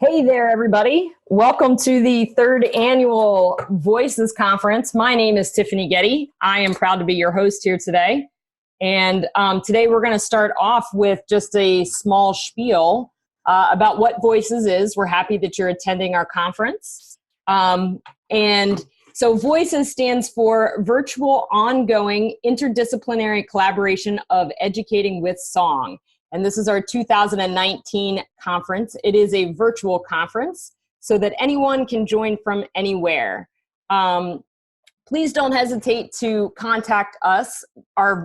Hey there, everybody. Welcome to the third annual Voices Conference. My name is Tiffany Getty. I am proud to be your host here today. And today we're going to start off with just a small spiel about what Voices is. We're happy that you're attending our conference. And so Voices stands for Virtual Ongoing Interdisciplinary Collaboration of Educating with Song. And this is our 2019 conference. It is a virtual conference so that anyone can join from anywhere. Please don't hesitate to contact us,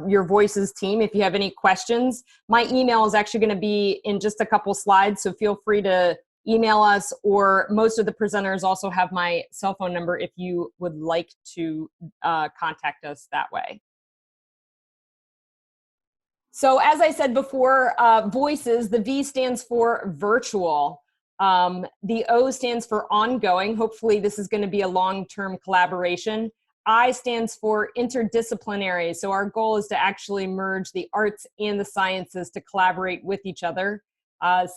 your Voices team, if you have any questions. My email is actually going to be in just a couple slides, so feel free to email us, or most of the presenters also have my cell phone number if you would like to contact us that way. So as I said before, Voices, the V stands for virtual. The O stands for ongoing. Hopefully this is going to be a long-term collaboration. I stands for interdisciplinary. So our goal is to actually merge the arts and the sciences to collaborate with each other.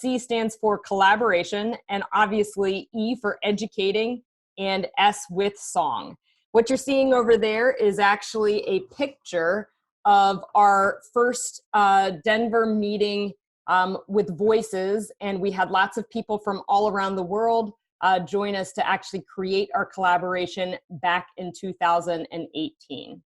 C stands for collaboration, and obviously E for educating, and S with song. What you're seeing over there is actually a picture of our first Denver meeting with Voices, and we had lots of people from all around the world join us to actually create our collaboration back in 2018.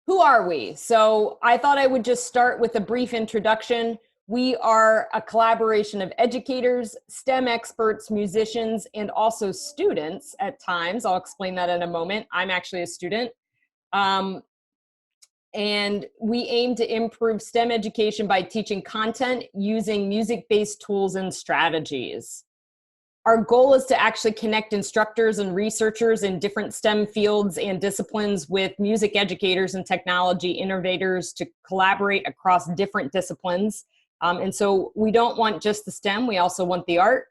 Who are we? So I thought I would just start with a brief introduction. We are a collaboration of educators, STEM experts, musicians, and also students at times. I'll explain that in a moment. I'm actually a student. And we aim to improve STEM education by teaching content using music-based tools and strategies. Our goal is to actually connect instructors and researchers in different STEM fields and disciplines with music educators and technology innovators to collaborate across different disciplines. And so we don't want just the STEM, we also want the art.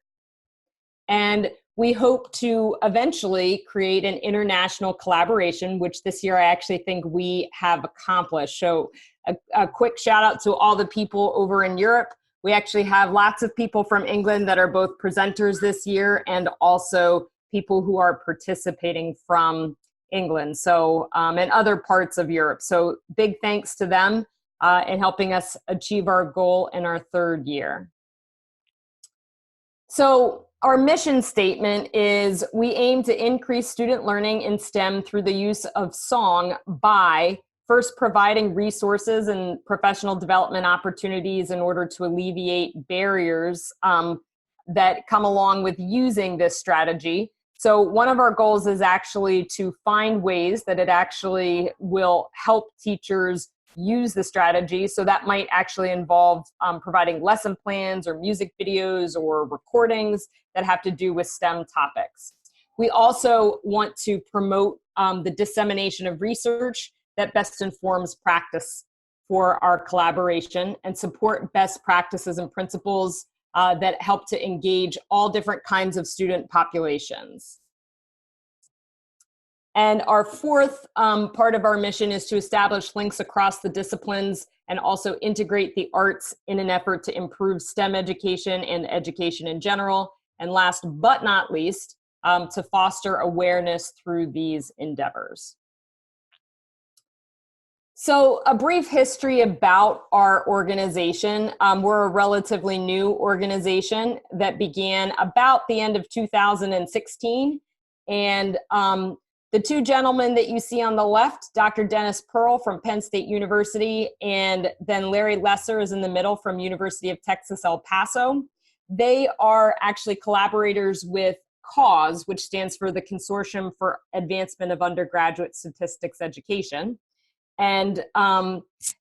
And we hope to eventually create an international collaboration, which this year I actually think we have accomplished. So a quick shout out to all the people over in Europe. We actually have lots of people from England that are both presenters this year and also people who are participating from England, so and other parts of Europe. So big thanks to them in helping us achieve our goal in our third year. So our mission statement is we aim to increase student learning in STEM through the use of song by first providing resources and professional development opportunities in order to alleviate barriers that come along with using this strategy. So one of our goals is actually to find ways that it actually will help teachers use the strategy. So that might actually involve providing lesson plans or music videos or recordings that have to do with STEM topics. We also want to promote the dissemination of research that best informs practice for our collaboration and support best practices and principles that help to engage all different kinds of student populations. And our fourth part of our mission is to establish links across the disciplines and also integrate the arts in an effort to improve STEM education and education in general. And last but not least, to foster awareness through these endeavors. So a brief history about our organization. We're a relatively new organization that began about the end of 2016. And the two gentlemen that you see on the left, Dr. Dennis Pearl from Penn State University, and then Larry Lesser is in the middle from University of Texas, El Paso. They are actually collaborators with CAUSE, which stands for the Consortium for Advancement of Undergraduate Statistics Education. And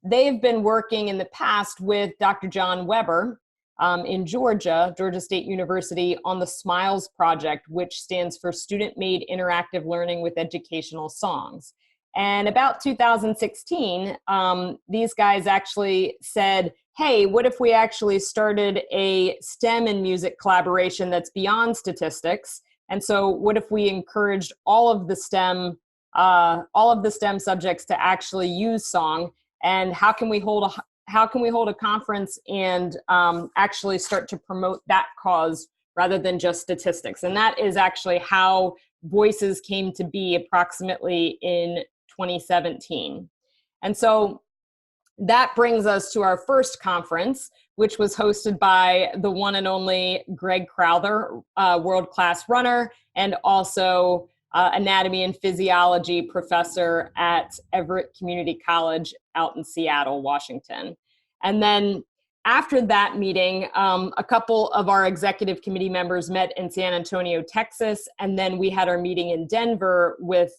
they've been working in the past with Dr. John Weber in Georgia State University, on the SMILES project, which stands for Student-Made Interactive Learning with Educational Songs. And about 2016, these guys actually said, hey, what if we actually started a STEM and music collaboration that's beyond statistics? And so what if we encouraged all of the STEM subjects to actually use song? And how can we how can we hold a conference and actually start to promote that cause rather than just statistics? And that is actually how Voices came to be approximately in 2017. And so that brings us to our first conference, which was hosted by the one and only Greg Crowther, world-class runner, and also anatomy and physiology professor at Everett Community College out in Seattle, Washington. And then after that meeting, a couple of our executive committee members met in San Antonio, Texas, and then we had our meeting in Denver with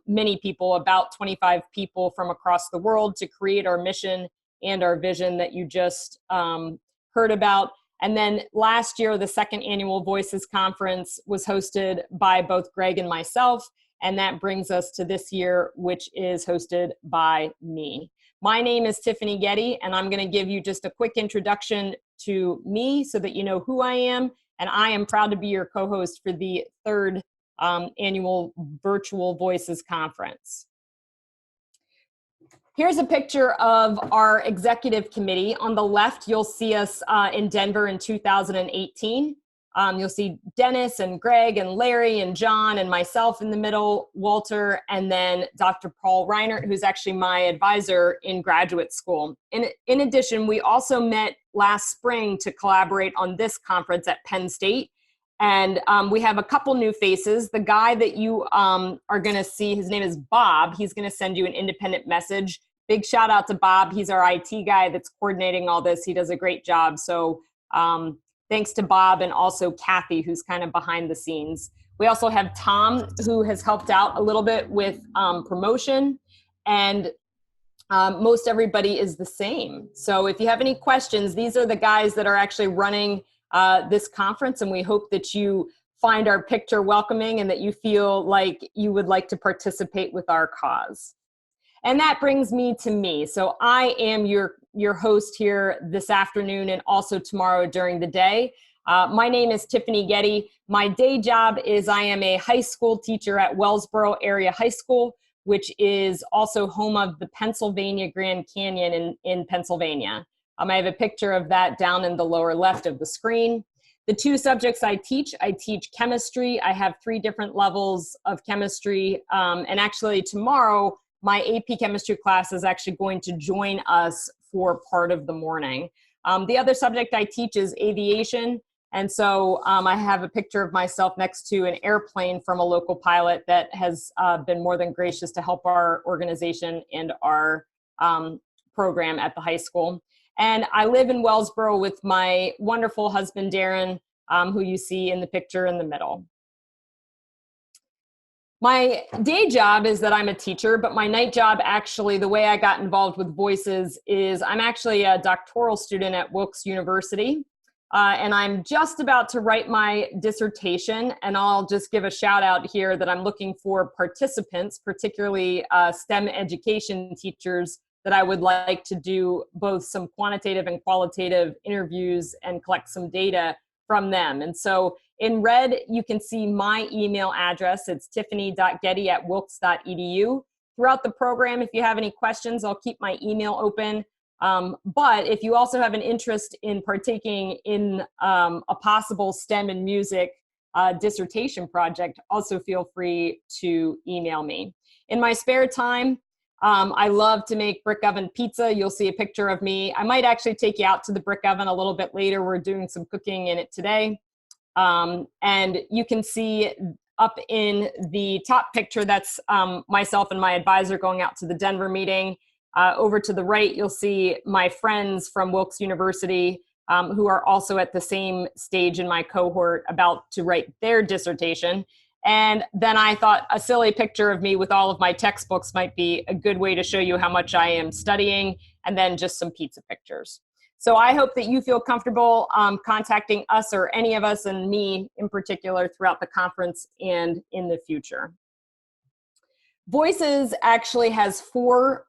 many people, about 25 people from across the world, to create our mission and our vision that you just heard about. And then last year, the second annual Voices Conference was hosted by both Greg and myself, and that brings us to this year, which is hosted by me. My name is Tiffany Getty, and I'm going to give you just a quick introduction to me so that you know who I am. And I am proud to be your co-host for the third annual Virtual Voices Conference. Here's a picture of our executive committee. On the left, you'll see us in Denver in 2018. You'll see Dennis and Greg and Larry and John and myself in the middle, Walter, and then Dr. Paul Reinert, who's actually my advisor in graduate school. In addition, we also met last spring to collaborate on this conference at Penn State. And we have a couple new faces. The guy that you are going to see, his name is Bob. He's going to send you an independent message. Big shout out to Bob. He's our IT guy that's coordinating all this. He does a great job. So thanks to Bob, and also Kathy, who's kind of behind the scenes. We also have Tom, who has helped out a little bit with promotion, and most everybody is the same. So if you have any questions, these are the guys that are actually running this conference, and we hope that you find our picture welcoming and that you feel like you would like to participate with our cause. And that brings me to me. So I am your host here this afternoon and also tomorrow during the day. My name is Tiffany Getty. My day job is I am a high school teacher at Wellsboro Area High School, which is also home of the Pennsylvania Grand Canyon in Pennsylvania. I have a picture of that down in the lower left of the screen. The two subjects I teach chemistry. I have 3 different levels of chemistry. And actually tomorrow, my AP chemistry class is actually going to join us for part of the morning. The other subject I teach is aviation. And so I have a picture of myself next to an airplane from a local pilot that has been more than gracious to help our organization and our program at the high school. And I live in Wellsboro with my wonderful husband, Darren, who you see in the picture in the middle. My day job is that I'm a teacher, but my night job, actually, the way I got involved with Voices is I'm actually a doctoral student at Wilkes University, and I'm just about to write my dissertation, and I'll just give a shout out here that I'm looking for participants, particularly STEM education teachers, that I would like to do both some quantitative and qualitative interviews and collect some data from them. And so in red, you can see my email address. It's tiffany.getty@wilkes.edu. Throughout the program, if you have any questions, I'll keep my email open. But if you also have an interest in partaking in a possible STEM and music dissertation project, also feel free to email me. In my spare time, I love to make brick oven pizza. You'll see a picture of me. I might actually take you out to the brick oven a little bit later. We're doing some cooking in it today. And you can see up in the top picture, that's myself and my advisor going out to the Denver meeting. Over to the right, you'll see my friends from Wilkes University who are also at the same stage in my cohort about to write their dissertation. And then I thought a silly picture of me with all of my textbooks might be a good way to show you how much I am studying, and then just some pizza pictures. So I hope that you feel comfortable contacting us, or any of us, and me in particular, throughout the conference and in the future. Voices actually has 4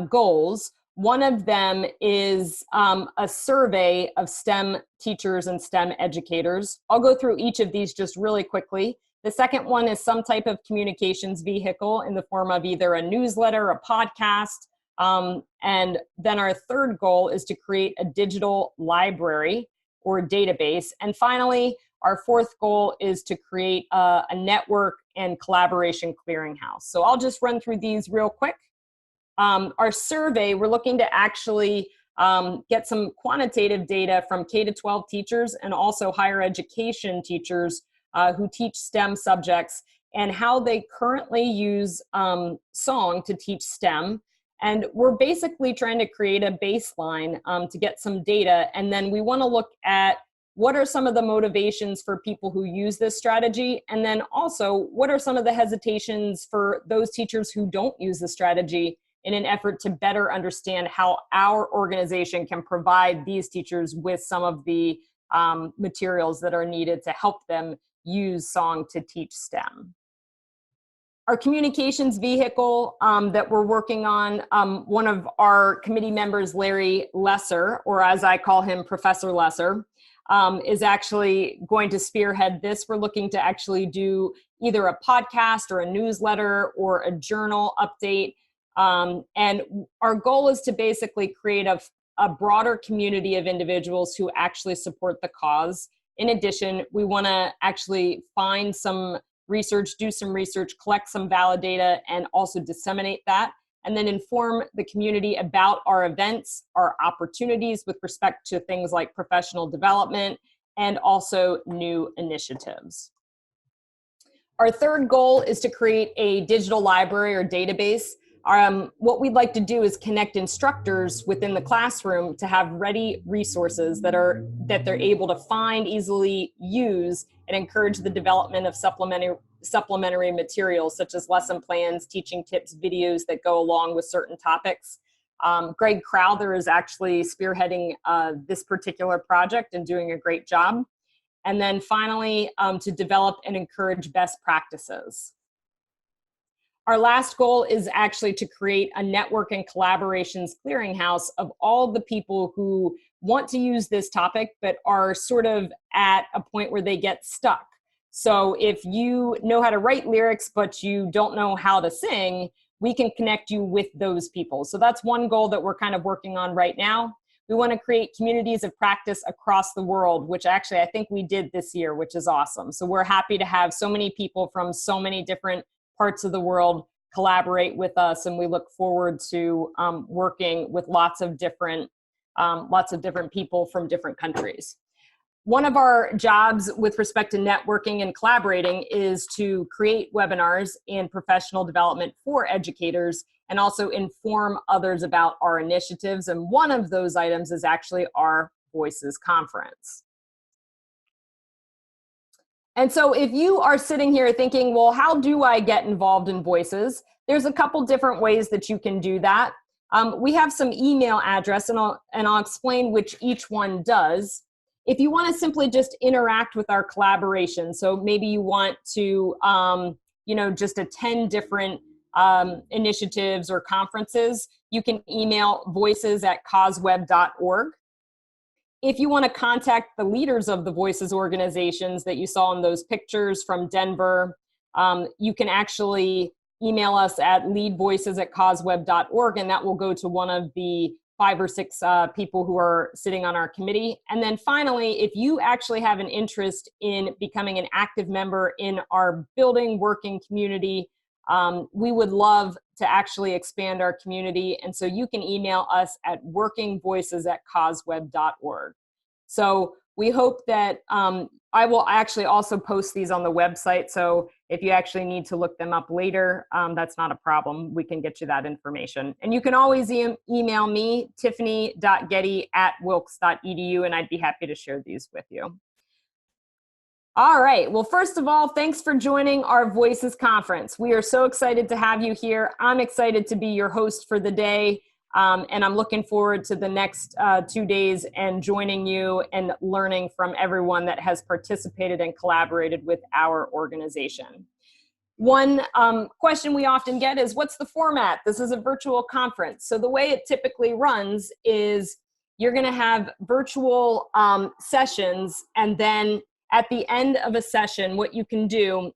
goals. One of them is a survey of STEM teachers and STEM educators. I'll go through each of these just really quickly. The second one is some type of communications vehicle in the form of either a newsletter, a podcast, And then our third goal is to create a digital library or database. And finally, our fourth goal is to create a network and collaboration clearinghouse. So I'll just run through these real quick. Our survey, we're looking to actually get some quantitative data from K-12 teachers and also higher education teachers who teach STEM subjects and how they currently use song to teach STEM. And we're basically trying to create a baseline to get some data. And then we want to look at what are some of the motivations for people who use this strategy? And then also, what are some of the hesitations for those teachers who don't use the strategy in an effort to better understand how our organization can provide these teachers with some of the materials that are needed to help them use song to teach STEM. Our communications vehicle that we're working on, one of our committee members, Larry Lesser, or as I call him, Professor Lesser, is actually going to spearhead this. We're looking to actually do either a podcast or a newsletter or a journal update. And our goal is to basically create a broader community of individuals who actually support the cause. In addition, we want to actually find some research, do some research, collect some valid data, and also disseminate that, and then inform the community about our events, our opportunities with respect to things like professional development, and also new initiatives. Our third goal is to create a digital library or database. What we'd like to do is connect instructors within the classroom to have ready resources that they're able to find, easily use, and encourage the development of supplementary materials such as lesson plans, teaching tips, videos that go along with certain topics. Greg Crowther is actually spearheading this particular project and doing a great job. And then finally, to develop and encourage best practices. Our last goal is actually to create a network and collaborations clearinghouse of all the people who want to use this topic, but are sort of at a point where they get stuck. So if you know how to write lyrics, but you don't know how to sing, we can connect you with those people. So that's one goal that we're kind of working on right now. We want to create communities of practice across the world, which actually I think we did this year, which is awesome. So we're happy to have so many people from so many different parts of the world collaborate with us, and we look forward to working with lots of different people from different countries. One of our jobs with respect to networking and collaborating is to create webinars and professional development for educators and also inform others about our initiatives. And one of those items is actually our Voices Conference. And so if you are sitting here thinking, well, how do I get involved in Voices? There's a couple different ways that you can do that. We have some email address, and I'll explain which each one does. If you want to simply just interact with our collaboration, so maybe you want to, just attend different initiatives or conferences, you can email voices@causeweb.org. If you want to contact the leaders of the Voices organizations that you saw in those pictures from Denver, you can actually email us at leadvoices@causeweb.org, and that will go to one of the 5 or 6 people who are sitting on our committee. And then finally, if you actually have an interest in becoming an active member in our building, working community, we would love to actually expand our community. And so you can email us at workingvoices@causeweb.org. So we hope that I will actually also post these on the website. So if you actually need to look them up later, that's not a problem. We can get you that information. And you can always email me, tiffany.getty@wilkes.edu, and I'd be happy to share these with you. All right. Well, first of all, thanks for joining our Voices Conference. We are so excited to have you here. I'm excited to be your host for the day. And I'm looking forward to the next 2 days and joining you and learning from everyone that has participated and collaborated with our organization. One question we often get is, what's the format? This is a virtual conference. So the way it typically runs is you're going to have virtual sessions, and then at the end of a session, what you can do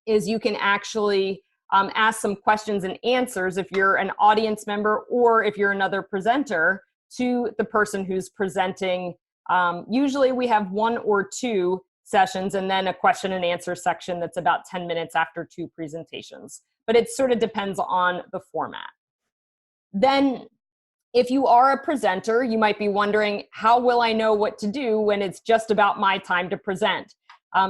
is you can actually ask some questions and answers if you're an audience member or if you're another presenter to the person who's presenting. Usually we have 1 or 2 sessions and then a question and answer section that's about 10 minutes after 2 presentations. But it sort of depends on the format. Then if you are a presenter, you might be wondering, how will I know what to do when it's just about my time to present?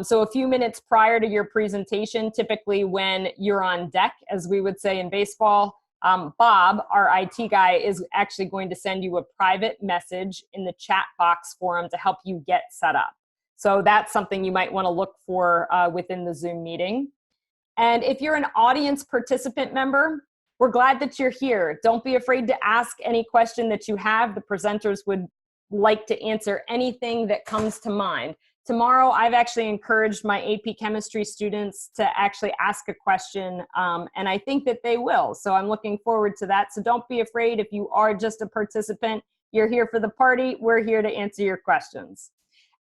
So a few minutes prior to your presentation, typically when you're on deck, as we would say in baseball, Bob, our IT guy, is actually going to send you a private message in the chat box for him to help you get set up. So that's something you might want to look for within the Zoom meeting. And if you're an audience participant member, we're glad that you're here. Don't be afraid to ask any question that you have. The presenters would like to answer anything that comes to mind. Tomorrow, I've actually encouraged my AP Chemistry students to actually ask a question, and I think that they will. So I'm looking forward to that. So don't be afraid if you are just a participant. You're here for the party. We're here to answer your questions.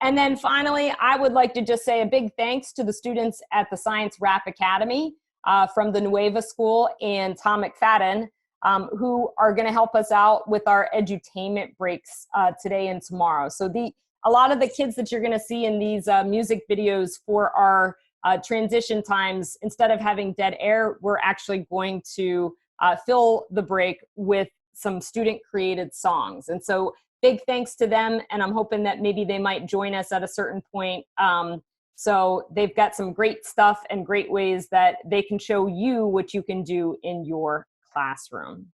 And then finally, I would like to just say a big thanks to the students at the Science Rap Academy from the Nueva School and Tom McFadden, who are going to help us out with our edutainment breaks today and tomorrow. So a lot of the kids that you're going to see in these music videos for our transition times, instead of having dead air, we're actually going to fill the break with some student-created songs. And so big thanks to them, and I'm hoping that maybe they might join us at a certain point. So they've got some great stuff and great ways that they can show you what you can do in your classroom.